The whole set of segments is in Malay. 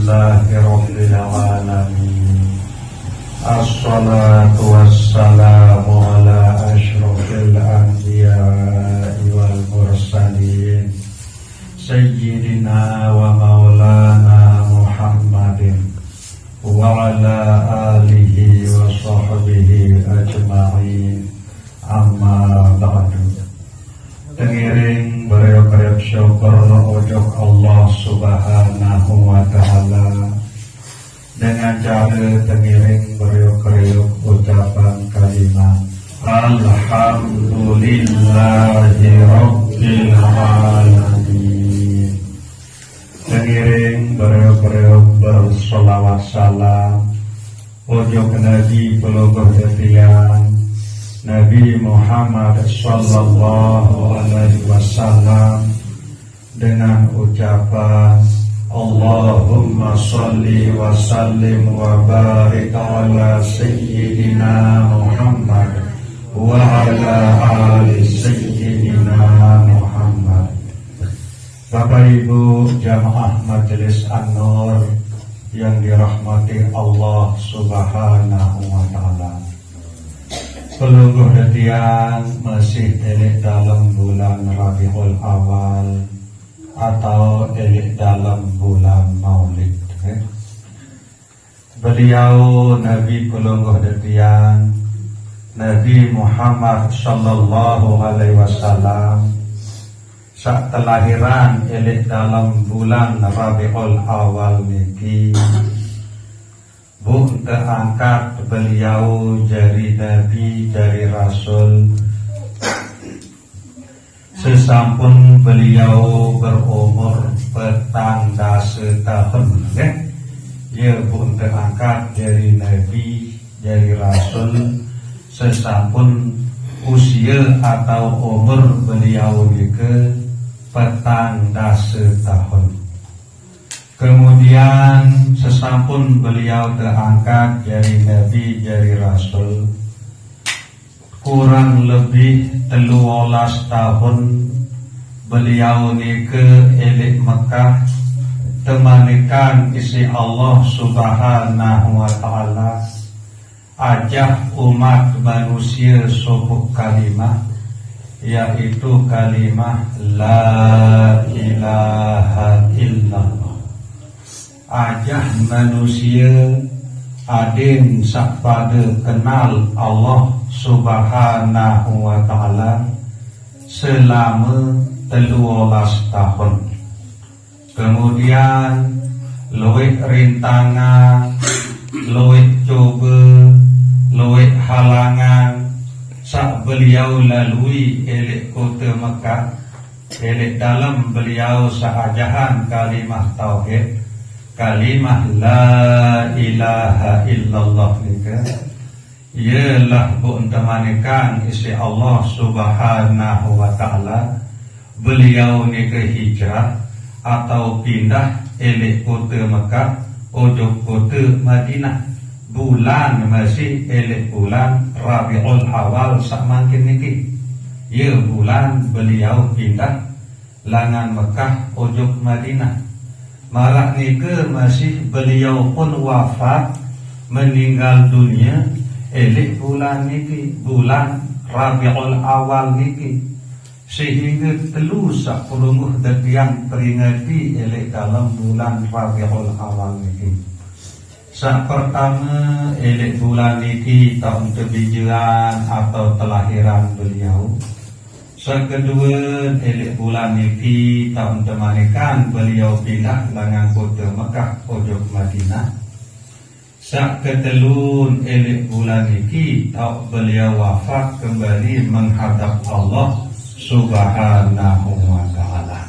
Alhamdulillahirabbil alamin. Assalatu wassalamu ala asyrofil anbiya'i wal mursalin Sayyidina wa maulana Muhammadin wa ala alihi wa sahbihi ajma'in. Amma ba'du. Tengiring beriuk-beriuk syukur ujug Allah subhanahu wa ta'ala dengan cara tengiring beriuk-beriuk ucapan kalimat Alhamdulillahi Rabbil Alamin. Tengiring beriuk-beriuk bersolawat salam ujug Nabi Peluguh Etian Nabi Muhammad sallallahu alaihi wasallam dengan ucapan Allahumma salli wa sallim wa barik ala sayyidina Muhammad wa ala ali sayyidina Muhammad. Bapak Ibu jamaah Majelis An-Nur yang dirahmati Allah subhanahu wa ta'ala, Peluguh Detian masih elik dalam bulan Rabiul Awal atau elik dalam bulan Maulid. Beliau Nabi Peluguh Detian Nabi Muhammad sallallahu alaihi wasallam saat kelahiran elik dalam bulan Rabiul Awal niki angkat beliau dari Nabi, dari Rasul sesampun beliau berumur petang dasa tahun ya angkat dari Nabi, dari Rasul sesampun usia atau umur beliau ke petang dasa tahun. Kemudian sesampun beliau terangkat dari Nabi, dari Rasul, kurang lebih 13 tahun beliau ni ke elik Mekah temanikan isi Allah subhanahu wa ta'ala ajak umat manusia subuh kalimah, yaitu kalimah La ilaha illallah. Ajah manusia adin sakpada kenal Allah subhanahu wa ta'ala selama 13 tahun. Kemudian luwih rintangan, luwih coba, luwih halangan sak beliau lalui elik kota Mekah, elik dalam beliau sahajahan kalimah tauhid, kalimah La ilaha illallah nika ialah buntamanikan isi Allah subhanahu wa ta'ala. Beliau nika hijrah atau pindah elik kota Mekah ujug kota Madinah. Bulan masih elik bulan Rabiul Awal sakmangkin niki. Ya bulan beliau pindah langan Mekah ujug Madinah. Marak nika masih beliau pun wafat meninggal dunia elik bulan niki, bulan Rabiul Awal niki, sehingga 30 detian peringati elik dalam bulan Rabiul Awal niki. Sak pertama elik bulan niki tahun kebijiran atau kelahiran beliau. Kedua elik bulan niki tahun temanikan beliau pindah langan kota Mekah ujug Madinah. Sak ketelun elik bulan niki tahun beliau wafat kembali menghadap Allah subhanahu wa ta'ala.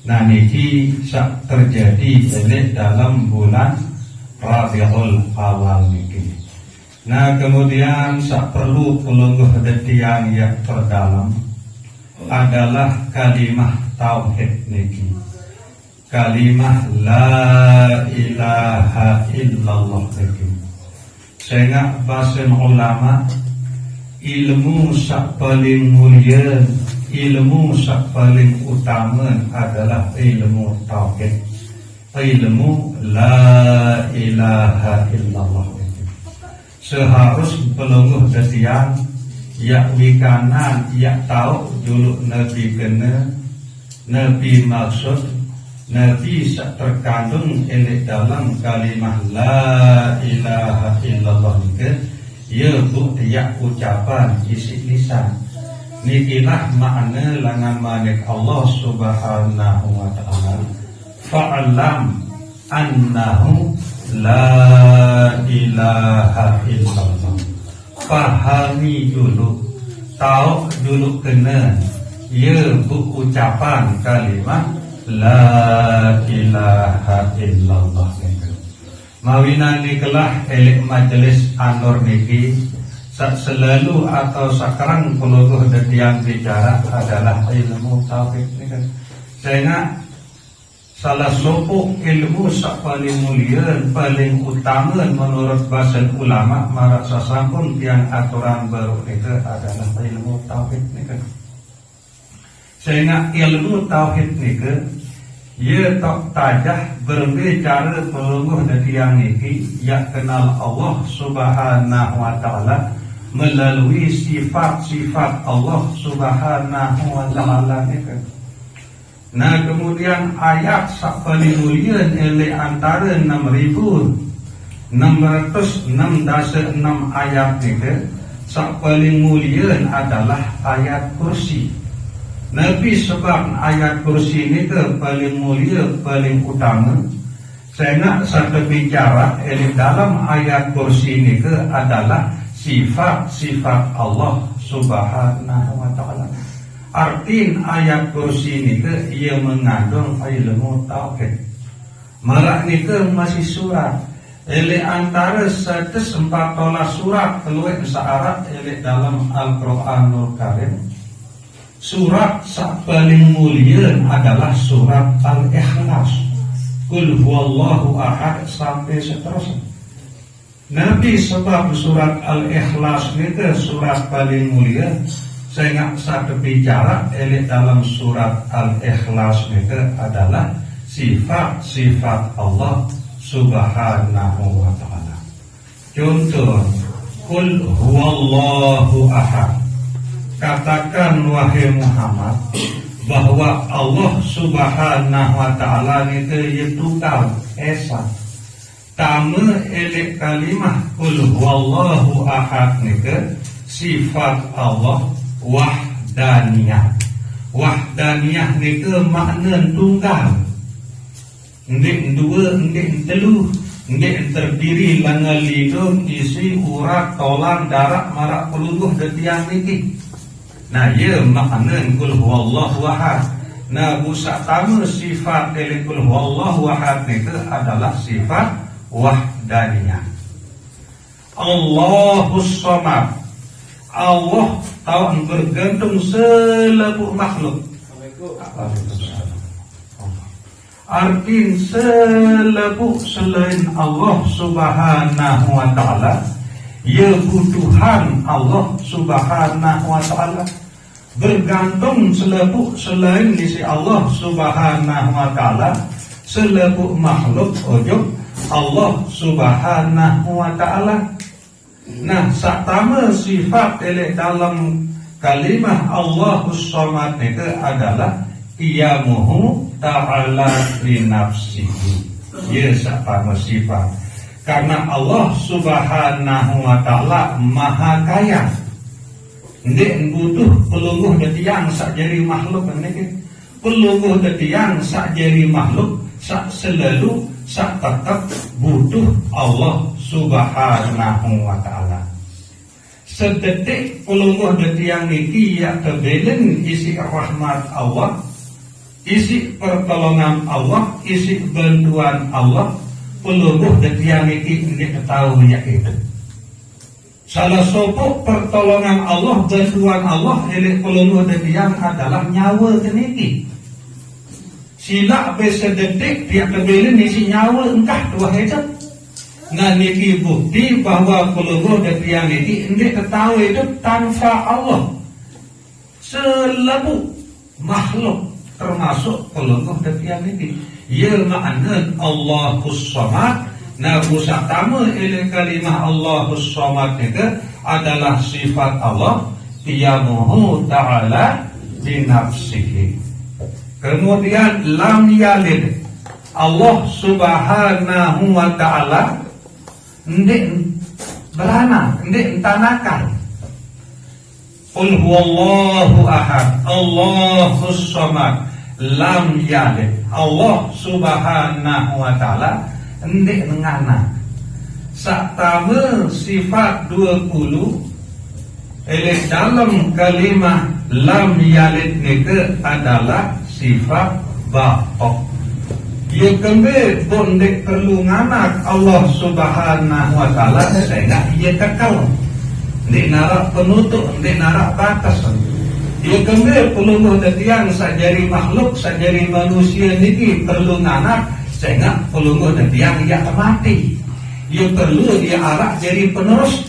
Nah niki sak terjadi elik dalam bulan Rabiul Awal niki. Nah kemudian sak perlu pelungguh detian yang terdalam adalah kalimah tauhid niki, kalimah La ilaha illallah niki. Sehingga bahasa ulama ilmu sak paling mulia, ilmu sak paling utama adalah ilmu tauhid. ilmu la ilaha illallah. Seharus pelungguh detiang yak wikanan yak tahu juluk nabi kena nabi maksud nabi terkandung elek dalam kalimah la ilaha illallah nike ya bu yak ucapan isi lisan nikilah makna langan manik Allah subhanahu wa ta'ala fa'alam annahu la ilaha illallah. Pahami dulu, tahu dulu kena ya bu ucapan kalimat la ilaha illallah. Mawinan nikelah elek majelis anur niki selalu atau sekarang peluluh yang bicara adalah ilmu tauhid ni kan. Sehingga salah satu ilmu sak paling mulia, paling utama menurut bahasa ulama marak sasampun yang aturan baru itu adalah ilmu tauhid ni kan. Sehingga ilmu tauhid ni kan, ia tak tajah berbicara peluluh yang niki yang kenal Allah subhanahu wa ta'ala melalui sifat-sifat Allah subhanahu wa ta'ala ni kan. Nah kemudian ayat sak paling mulia oleh antara 6.666 ayat ni sak paling mulia adalah ayat kursi. Nabi sebab ayat kursi ni paling mulia, paling utama. Sehingga satu bicara dalam ayat kursi ni adalah sifat-sifat Allah subhanahu wa ta'ala. Artiin ayat kursi ni ia mengandung ilmu tauhid. Marak ni masih surat. Ele antara 114 surat keluar searat ele dalam Al-Quranul Karim. Surat sak paling mulia adalah surat Al-Ikhlas. Qul huwallahu ahad sampai seterusnya. Nabi sebab surat Al-Ikhlas ni surat paling mulia. Sehingga satu bicara elit dalam surat Al-Ikhlas itu adalah sifat-sifat Allah subhanahu wa ta'ala. Contoh, Qul huwallahu ahad. Katakan wahai Muhammad bahwa Allah subhanahu wa ta'ala itu tunggal esa. Tama elit kalimah Qul huwallahu ahad itu sifat Allah wahdaniyah. Wahdaniyah ni makna tunggal. Ndik dua, ndik telu, ndik terdiri lengan lidung isi urat tolang darah marak peluluh detiang niki. Nah ia makna Qul huwallahu ahad. Nah busak tama sifat dari Qul huwallahu ahad itu adalah sifat wahdaniyah. Allahus samad. Allah tahu bergantung selaku makhluk. Arti selaku selain Allah subhanahu wa ta'ala, ya butuhan Allah subhanahu wa ta'ala. Bergantung selaku selain isi Allah subhanahu wa ta'ala, selaku makhluk ujub Allah subhanahu wa ta'ala. Nah, saktama sifat dalam kalimah Allahus Samad itu adalah qiyamuhu ta'ala li nafsihi. Ya saktama sifat. Karena Allah subhanahu wa ta'ala maha kaya. Ndik butuh pelungguh detiang sak jari makhluk ini. Pelungguh detiang sak jari makhluk sak selalu sak tetap butuh Allah subhanahu wa ta'ala. Sedetik pelungguh detiang niki ya kebelen isi rahmat Allah, isi pertolongan Allah, isi bantuan Allah. Pelungguh detiang niki ini ketahui ya itu. Salah satu pertolongan Allah, bantuan Allah oleh pelungguh detiang adalah nyawa niki. Sila besedetik dia kebelen isi nyawa engkah dua hidup. Nah niki bukti bahwa pelungguh detiang niki ini ketahui hidup tanpa Allah. Selalu makhluk termasuk pelungguh detiang niki. ia makna Allahus Samad. Nah, usatama ele kalimah Allahus Samad itu adalah sifat Allah qiyamuhu ta'ala di nafsihi. Kemudian lam yalid, Allah subhanahu wa ta'ala ndik beranak, ndik tanakan. Qul huwallahu ahad, Allahus Samad, lam yalid. Allah subhanahu wa ta'ala ndik nganak. Saktama sifat 20 dalam kalimah lam yalid itu adalah sifat baqaq. Ia kembali pun ndik perlu nganak Allah subhanahu wa ta'ala sehingga ia kekal. Ndik narak penutup, ndik narak batas. Ia kembali perlu detiang sajari makhluk, sajari manusia niki perlu nganak sehingga perlu detiang ia mati. Ia perlu dia arak jadi penerus.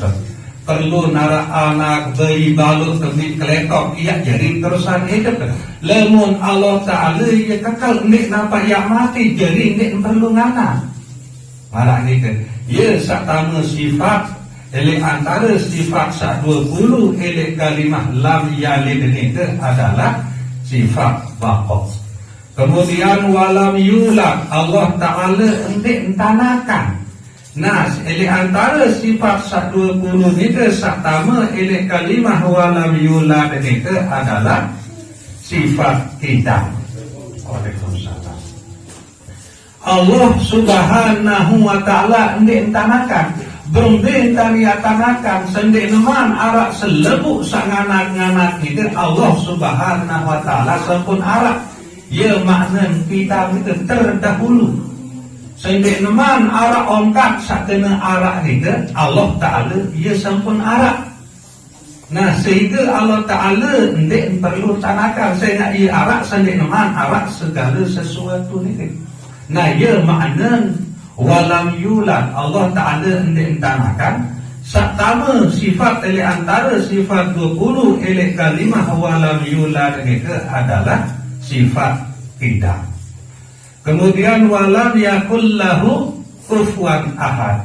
Perlu narak anak bayi balut tembi kelekok ia jadi terusan hidup. Lemun Allah Ta'ala ia kekal ndik napa ia mati jadi ndik perlu nganak. Malah ni kan ia saktama sifat ele antara sifat 20 ele kalimah lam yalid itu adalah sifat baqaq. Kemudian walam yulad, Allah Ta'ala ndik tanakan. Nah, ele antara sifat 20 itu saktama ele kalimah walam yulad itu adalah sifat kita. Waalaikumsalam. Allah Subhanahu wa ta'ala ndik tanakan, berumbe tanakan sendik neman arak selebuk sanganak-nganak itu Allah Subhanahu wa ta'ala sampun arak. Ya makna kita itu terdahulu. Sendik neman arak ongkat sakena arak itu Allah Ta'ala ia sampun arak. Nah sehingga Allah Ta'ala ndik perlu tanakan sehingga ia arak sendik neman arak segala sesuatu ini. Nah ia makna walam yulad, Allah Ta'ala ndik tanakan. Saktama sifat ele antara sifat 20 ele kalimah walam yulad itu adalah sifat tidak. Kemudian walam yakul lahu kufuwan ahad,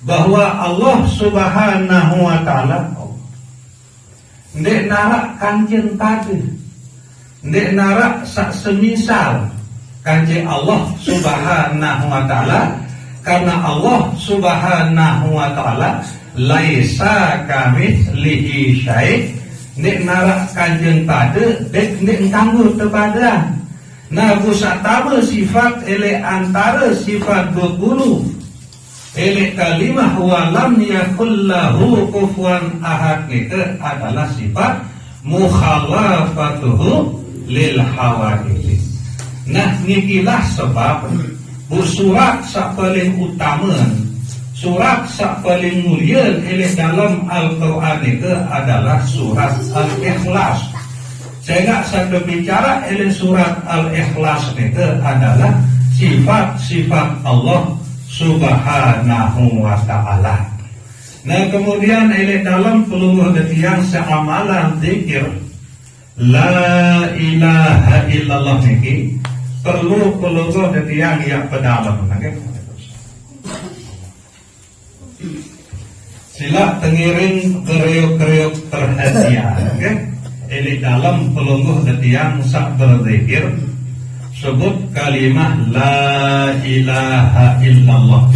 bahwa Allah Subhanahu wa ta'ala ndik narak kanjen pada, ndik narak sak semisal kanjen Allah Subhanahu wa ta'ala, karena Allah Subhanahu wa ta'ala laisa kamitslihi syai'. Ndik narak kanjeng pada ndik tangguh kepada. Nah busatama sifat ele antara sifat 20 ele kalimah walam yakul lahu kufuwan ahad itu adalah sifat mukhalafatuhu lil hawadits. Nah nikilah sebab surat sak paling utama, surat sak paling mulia ele dalam Al-Quran itu adalah surat Al-Ikhlas. Sehingga saya berbicara ele surat Al-Ikhlas itu adalah sifat-sifat Allah Subhanahu wa ta'ala. Nah kemudian ele dalam peluluh detiang seamalan zikir la ilaha illallah niki perlu peluluh detiang yang pedalam. Sila tengiring kereuk-kereuk perhatian, okay? Ini dalam pelungguh detiang sak berzikir sebut kalimah la ilaha illallah.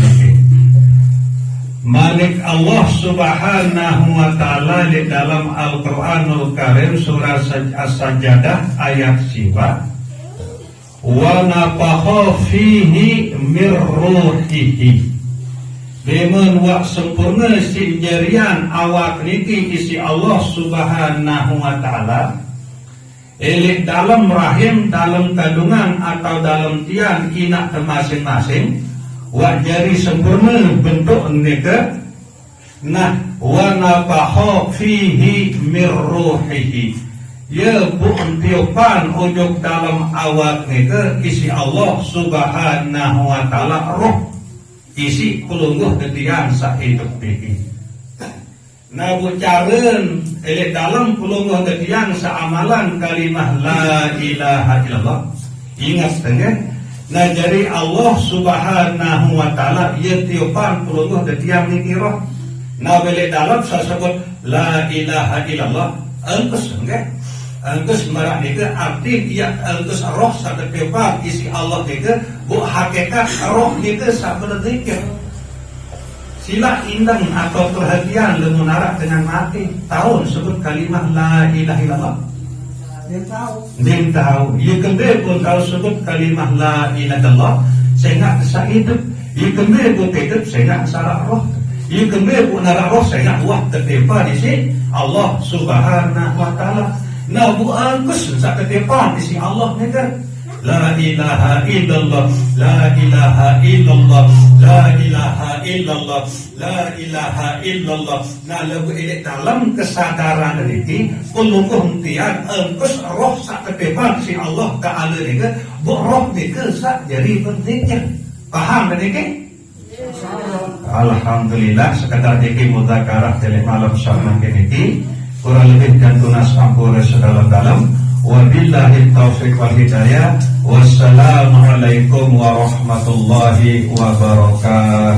Malik Allah Subhanahu wa ta'ala di dalam Al-Quranul Karim surah As-Sajdah ayat 7 wa nafakha fihi mir ruhihi. Demen wak sempurna si jerian awak niki isi Allah Subhanahu wa ta'ala elik dalam rahim, dalam kandungan atau dalam tiang inak masing-masing wak jari sempurna bentuk nika. Nah wa nafakha fihi mir ruhihi, ya bukan tiupan ujung dalam awak nika isi Allah Subhanahu wa ta'ala roh isi kulungguh detiang sak hidup ini. Nah bucaran ele dalam kulungguh detiang seamalan kalimah la ilaha illallah. Ingat dengan Nah jadi Allah subhanahu wa ta'ala ia tiupan peluluh dan tiang nikirah. Nah bila dalam saya sebut la ilaha illallah engkus enggak? Engkus marah nika arti ia engkus roh sak tiupan isi Allah nika bu hakikat roh nika sak berzikir. Sila indang atau perhatian lemunarak dengan mati tahun sebut kalimah la ilaha illallah. Dia tahu. Ia kembali pun tahu sebut kalimah la ilaha illallah. Saya nak kesak hidup. Ia kembali pun hidup. Saya nak sarak roh. Ia kembali pun narak roh. Saya nak buat terdepan di sini Allah subhanahu wa ta'ala. Nah bukan kus sak terdepan di sini Allah ni kan. La ilaha illallah, la ilaha illallah, la ilaha illallah, la ilaha illallah. Nah lagu ini dalam kesadaran ini pelungkuh tian engkus roh sak kedepan si Allah Ta'ala ni ke bu roh ni ke sak jadi pentingnya. Paham tadi ke? Alhamdulillah sekadar diki mudzakarah dari malam sama kini kurang lebih dan tunas ampura sedalam-dalam. Wabillahi taufiq wal hidayah. Wassalamualaikum warahmatullahi wabarakatuh.